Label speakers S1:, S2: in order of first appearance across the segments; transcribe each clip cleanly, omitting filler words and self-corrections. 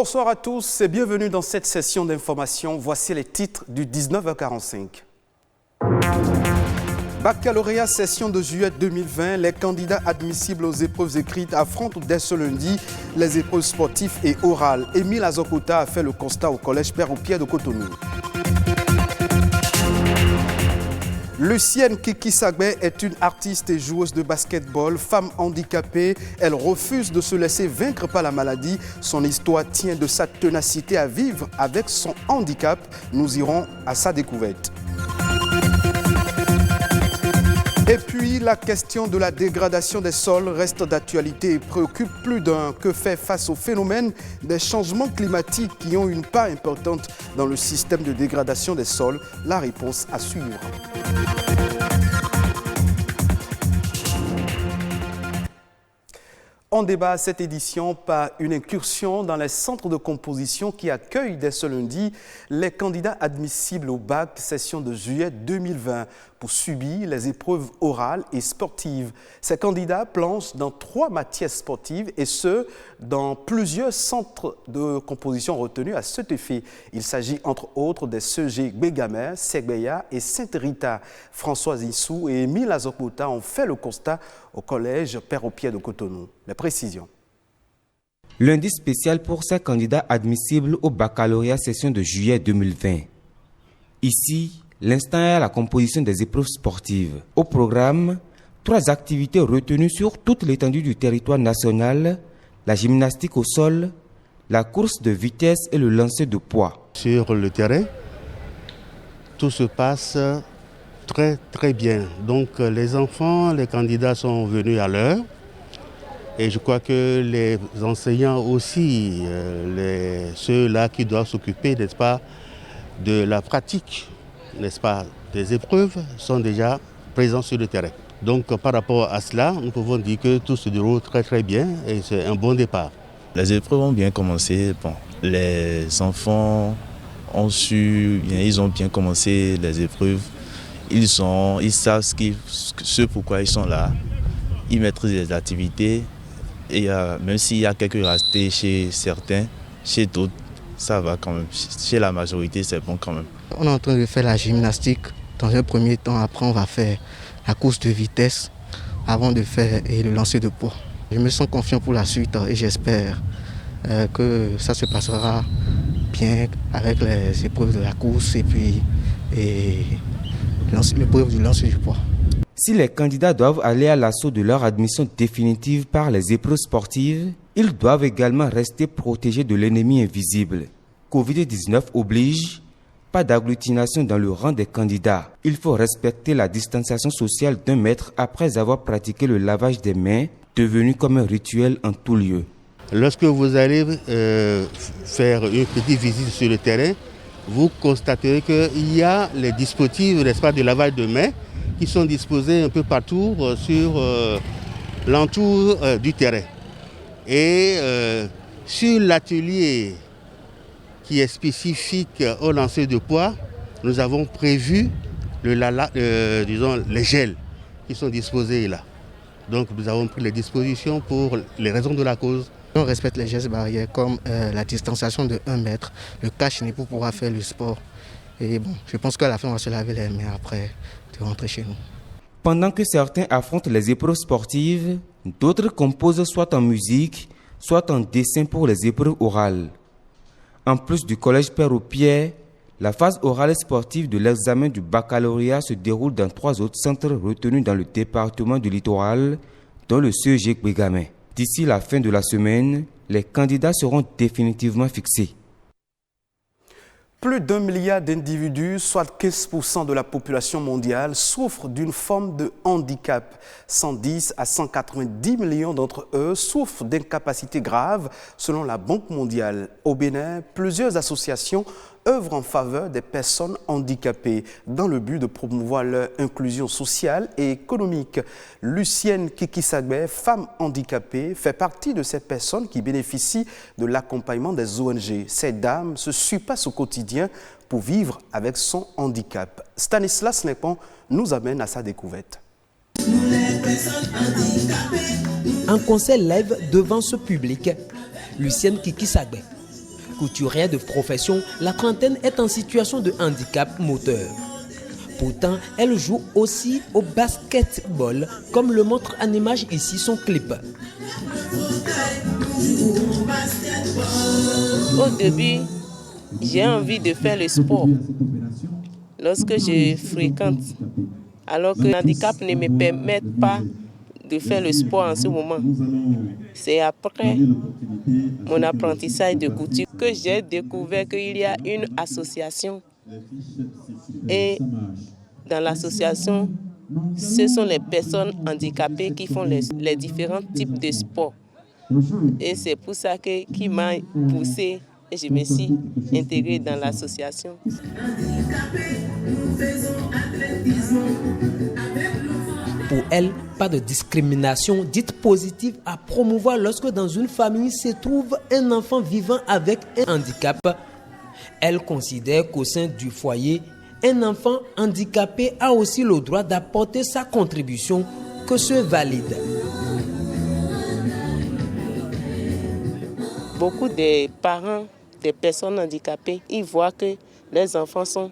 S1: Bonsoir à tous et bienvenue dans cette session d'information. Voici les titres du 19h45. Baccalauréat session de juillet 2020, les candidats admissibles aux épreuves écrites affrontent dès ce lundi les épreuves sportives et orales. Émile Azokota a fait le constat au collège Père-au-Pierre de Cotonou. Lucienne Kiki-Sagbe est une artiste et joueuse de basketball, femme handicapée. Elle refuse de se laisser vaincre par la maladie. Son histoire tient de sa ténacité à vivre avec son handicap. Nous irons à sa découverte. Et puis, la question de la dégradation des sols reste d'actualité et préoccupe plus d'un. Que faire face au phénomène des changements climatiques qui ont une part importante dans le système de dégradation des sols? La réponse à suivre. On débat cette édition par une incursion dans les centres de composition qui accueillent dès ce lundi les candidats admissibles au bac session de juillet 2020 pour subir les épreuves orales et sportives. Ces candidats planchent dans 3 matières sportives et ce, dans plusieurs centres de composition retenus à cet effet. Il s'agit entre autres des CG Bégamer, Segbeya et Sainte-Rita. François Issou et Émile Azokota ont fait le constat au collège Père-au-Pierre de Cotonou. Les précisions.
S2: Lundi spécial pour ces candidats admissibles au baccalauréat session de juillet 2020. Ici, l'instant est à la composition des épreuves sportives. Au programme, 3 activités retenues sur toute l'étendue du territoire national, la gymnastique au sol, la course de vitesse et le lancer de poids.
S3: Sur le terrain, tout se passe très bien. Donc les enfants, les candidats sont venus à l'heure. Et je crois que les enseignants aussi, ceux-là qui doivent s'occuper, n'est-ce pas, de la pratique, n'est-ce pas, des épreuves, sont déjà présents sur le terrain. Donc par rapport à cela, nous pouvons dire que tout se déroule très bien et c'est un bon départ.
S4: Les épreuves ont bien commencé. Bon, les enfants ils ont bien commencé les épreuves. Ils savent ce pourquoi ils sont là. Ils maîtrisent les activités. Et même s'il y a quelques ratés chez certains, chez d'autres, ça va quand même. Chez la majorité, c'est bon quand même.
S5: On est en train de faire la gymnastique dans un premier temps. Après, on va faire la course de vitesse avant de faire le lancer de poids. Je me sens confiant pour la suite et j'espère que ça se passera bien avec les épreuves de la course et puis l'épreuve du lancer du poids.
S2: Si les candidats doivent aller à l'assaut de leur admission définitive par les épreuves sportives, ils doivent également rester protégés de l'ennemi invisible. Covid-19 oblige, pas d'agglutination dans le rang des candidats. Il faut respecter la distanciation sociale d'1 mètre après avoir pratiqué le lavage des mains, devenu comme un rituel en tout lieu.
S3: Lorsque vous allez faire une petite visite sur le terrain, vous constaterez qu'il y a les dispositifs, n'est-ce pas, de lavage de mains qui sont disposés un peu partout sur l'entour du terrain. Et sur l'atelier qui est spécifique au lancer de poids, nous avons prévu les gels qui sont disposés là. Donc nous avons pris les dispositions pour les raisons de la cause.
S5: On respecte les gestes barrières comme la distanciation de 1 mètre, le cache-nez pour pouvoir faire le sport. Et bon, je pense qu'à la fin, on va se laver les mains après de rentrer chez nous.
S2: Pendant que certains affrontent les épreuves sportives, d'autres composent soit en musique, soit en dessin pour les épreuves orales. En plus du collège Père-au-Pierre, la phase orale et sportive de l'examen du baccalauréat se déroule dans 3 autres centres retenus dans le département du Littoral, dont le CEG Bégamin. D'ici la fin de la semaine, les candidats seront définitivement fixés.
S1: Plus d'1 milliard d'individus, soit 15% de la population mondiale, souffrent d'une forme de handicap. 110 à 190 millions d'entre eux souffrent d'incapacités graves, selon la Banque mondiale. Au Bénin, plusieurs associations œuvrent en faveur des personnes handicapées dans le but de promouvoir leur inclusion sociale et économique. Lucienne Kiki-Sagbe, femme handicapée, fait partie de ces personnes qui bénéficient de l'accompagnement des ONG. Cette dame se surpasse au quotidien pour vivre avec son handicap. Stanislas Nepon nous amène à sa découverte.
S6: Un concert live devant ce public, Lucienne Kiki-Sagbe. Couturière de profession, la trentaine est en situation de handicap moteur. Pourtant, elle joue aussi au basketball, comme le montre en image ici son clip.
S7: Au début, j'ai envie de faire le sport lorsque je fréquente, alors que le handicap ne me permet pas de faire le sport en ce moment. C'est après mon apprentissage de couture que j'ai découvert qu'il y a une association. Et dans l'association, ce sont les personnes handicapées qui font les différents types de sports. Et c'est pour ça qui m'a poussée et je me suis intégrée dans l'association.
S6: Pour elle, pas de discrimination dite positive à promouvoir lorsque dans une famille se trouve un enfant vivant avec un handicap. Elle considère qu'au sein du foyer, un enfant handicapé a aussi le droit d'apporter sa contribution, que ce valide.
S7: Beaucoup de parents des personnes handicapées, ils voient que leurs enfants sont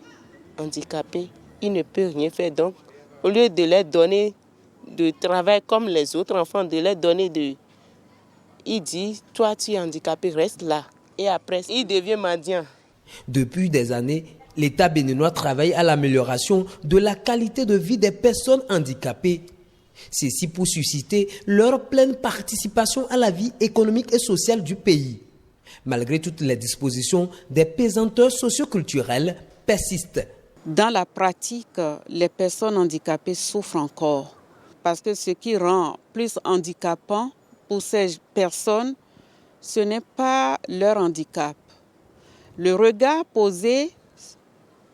S7: handicapés, ils ne peuvent rien faire. Donc, au lieu de leur donner de travail comme les autres enfants, de leur donner il dit, toi tu es handicapé, reste là. Et après, il devient mendiant.
S6: Depuis des années, l'État béninois travaille à l'amélioration de la qualité de vie des personnes handicapées. Ceci pour susciter leur pleine participation à la vie économique et sociale du pays. Malgré toutes les dispositions, des pesanteurs socioculturelles persistent.
S8: Dans la pratique, les personnes handicapées souffrent encore. Parce que ce qui rend plus handicapant pour ces personnes, ce n'est pas leur handicap. Le regard posé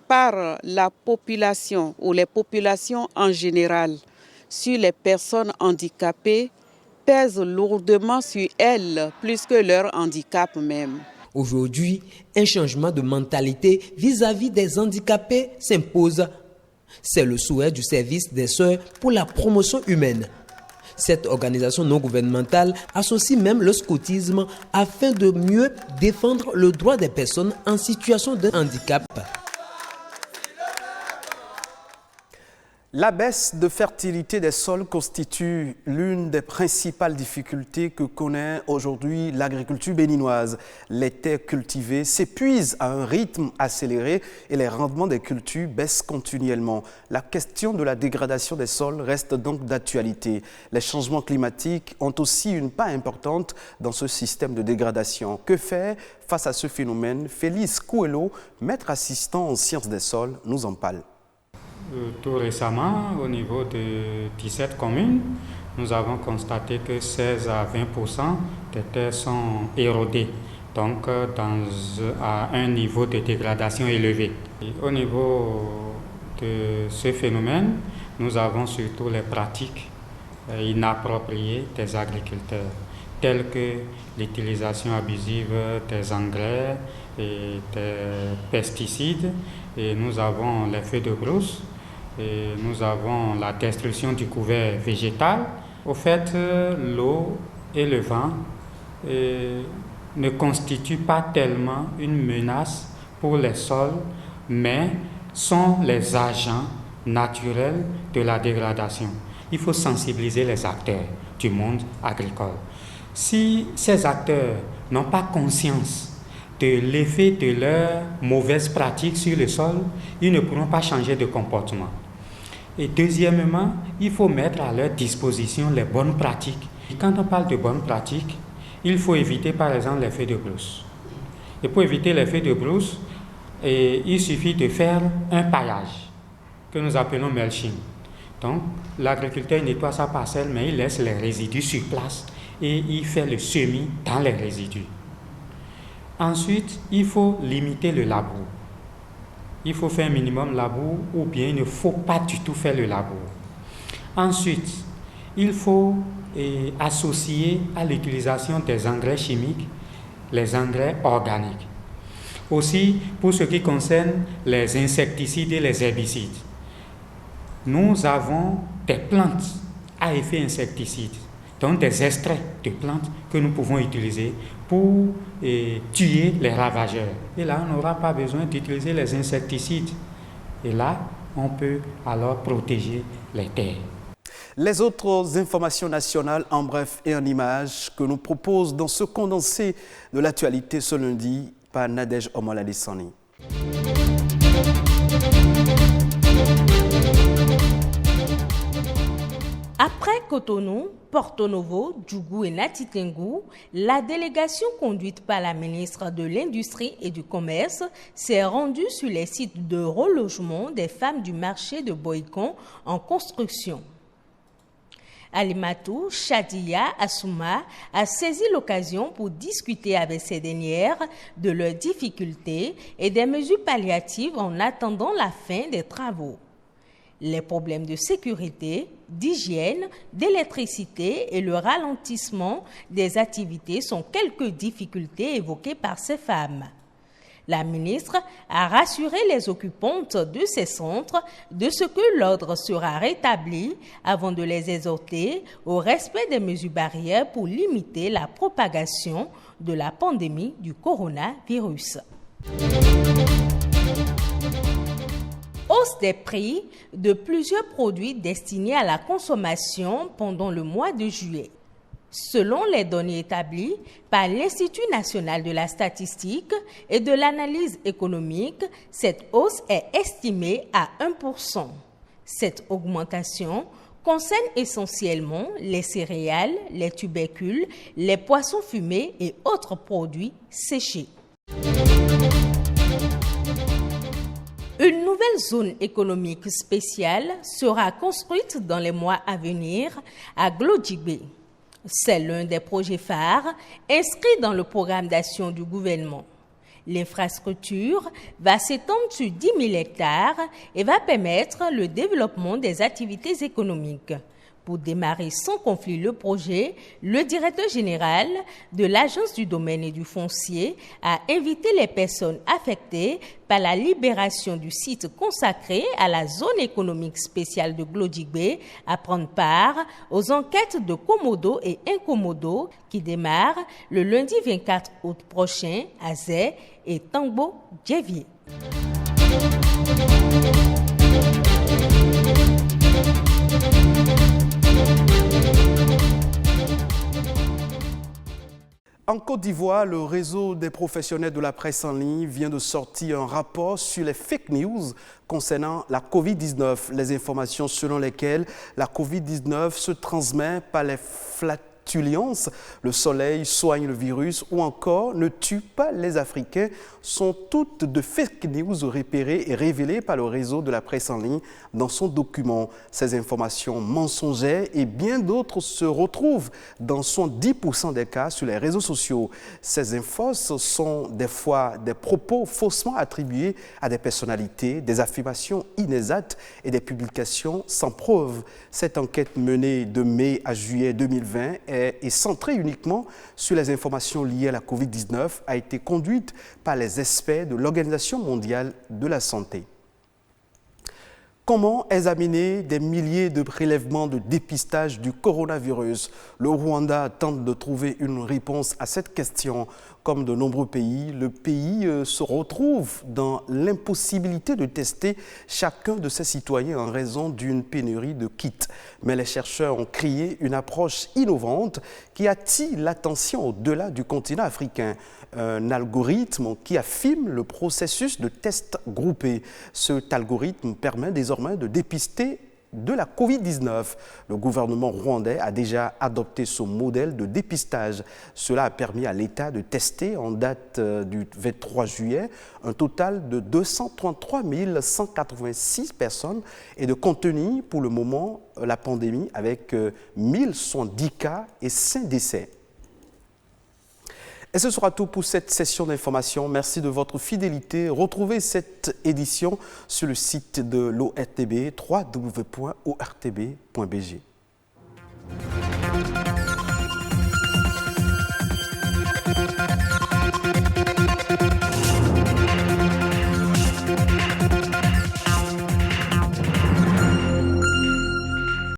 S8: par la population ou les populations en général sur les personnes handicapées pèse lourdement sur elles, plus que leur handicap même.
S6: Aujourd'hui, un changement de mentalité vis-à-vis des handicapés s'impose. C'est le souhait du service des Sœurs pour la promotion humaine. Cette organisation non gouvernementale associe même le scoutisme afin de mieux défendre le droit des personnes en situation de handicap.
S1: La baisse de fertilité des sols constitue l'une des principales difficultés que connaît aujourd'hui l'agriculture béninoise. Les terres cultivées s'épuisent à un rythme accéléré et les rendements des cultures baissent continuellement. La question de la dégradation des sols reste donc d'actualité. Les changements climatiques ont aussi une part importante dans ce système de dégradation. Que faire face à ce phénomène? Félix Coelho, maître assistant en sciences des sols, nous en parle.
S9: Tout récemment, au niveau de 17 communes, nous avons constaté que 16 à 20% des terres sont érodées, donc à un niveau de dégradation élevé. Et au niveau de ce phénomène, nous avons surtout les pratiques inappropriées des agriculteurs, telles que l'utilisation abusive des engrais et des pesticides, et nous avons les feux de brousse, et nous avons la destruction du couvert végétal. Au fait, l'eau et le vent ne constituent pas tellement une menace pour les sols, mais sont les agents naturels de la dégradation. Il faut sensibiliser les acteurs du monde agricole. Si ces acteurs n'ont pas conscience de l'effet de leurs mauvaises pratiques sur le sol, ils ne pourront pas changer de comportement. Et deuxièmement, il faut mettre à leur disposition les bonnes pratiques. Et quand on parle de bonnes pratiques, il faut éviter par exemple les feux de brousse. Et pour éviter les feux de brousse, il suffit de faire un paillage que nous appelons mulching. Donc l'agriculteur nettoie sa parcelle, mais il laisse les résidus sur place et il fait le semis dans les résidus. Ensuite, il faut limiter le labour. Il faut faire un minimum labour ou bien il ne faut pas du tout faire le labour. Ensuite, il faut associer à l'utilisation des engrais chimiques les engrais organiques. Aussi, pour ce qui concerne les insecticides et les herbicides, nous avons des plantes à effet insecticide donc des extraits de plantes que nous pouvons utiliser pour tuer les ravageurs. Et là, on n'aura pas besoin d'utiliser les insecticides. Et là, on peut alors protéger les terres.
S1: Les autres informations nationales en bref et en images que nous propose dans ce condensé de l'actualité ce lundi par Nadège Omoladessani.
S10: Après Cotonou, Porto Novo, Djougou et Natitengu, la délégation conduite par la ministre de l'Industrie et du Commerce s'est rendue sur les sites de relogement des femmes du marché de Boïcon en construction. Alimatou Chadia Assouma a saisi l'occasion pour discuter avec ces dernières de leurs difficultés et des mesures palliatives en attendant la fin des travaux. Les problèmes de sécurité, d'hygiène, d'électricité et le ralentissement des activités sont quelques difficultés évoquées par ces femmes. La ministre a rassuré les occupantes de ces centres de ce que l'ordre sera rétabli avant de les exhorter au respect des mesures barrières pour limiter la propagation de la pandémie du coronavirus. Hausse des prix de plusieurs produits destinés à la consommation pendant le mois de juillet. Selon les données établies par l'Institut national de la statistique et de l'analyse économique, cette hausse est estimée à 1%. Cette augmentation concerne essentiellement les céréales, les tubercules, les poissons fumés et autres produits séchés. Une nouvelle zone économique spéciale sera construite dans les mois à venir à Glodjibé. C'est l'un des projets phares inscrits dans le programme d'action du gouvernement. L'infrastructure va s'étendre sur 10 000 hectares et va permettre le développement des activités économiques. Pour démarrer sans conflit le projet, le directeur général de l'Agence du domaine et du foncier a invité les personnes affectées par la libération du site consacré à la zone économique spéciale de Glodjibé à prendre part aux enquêtes de Komodo et Inkomodo qui démarrent le lundi 24 août prochain à Zé et Tangbo-Djevier.
S1: En Côte d'Ivoire, le réseau des professionnels de la presse en ligne vient de sortir un rapport sur les fake news concernant la Covid-19. Les informations selon lesquelles la Covid-19 se transmet par les flatulences, le soleil soigne le virus ou encore ne tue pas les Africains sont toutes de fake news repérées et révélées par le réseau de la presse en ligne dans son document. Ces informations mensongères et bien d'autres se retrouvent dans 70% des cas sur les réseaux sociaux. Ces infos sont des fois des propos faussement attribués à des personnalités, des affirmations inexactes et des publications sans preuve. Cette enquête menée de mai à juillet 2020 est centrée uniquement sur les informations liées à la Covid-19 a été conduite par les experts de l'Organisation mondiale de la santé. Comment examiner des milliers de prélèvements de dépistage du coronavirus? Le Rwanda tente de trouver une réponse à cette question. Comme de nombreux pays, le pays se retrouve dans l'impossibilité de tester chacun de ses citoyens en raison d'une pénurie de kits. Mais les chercheurs ont créé une approche innovante qui attire l'attention au-delà du continent africain. Un algorithme qui affine le processus de test groupé. Cet algorithme permet désormais de dépister de la Covid-19. Le gouvernement rwandais a déjà adopté ce modèle de dépistage. Cela a permis à l'État de tester en date du 23 juillet un total de 233 186 personnes et de contenir pour le moment la pandémie avec 1070 cas et 5 décès. Et ce sera tout pour cette session d'information. Merci de votre fidélité. Retrouvez cette édition sur le site de l'ORTB, www.ortb.bg.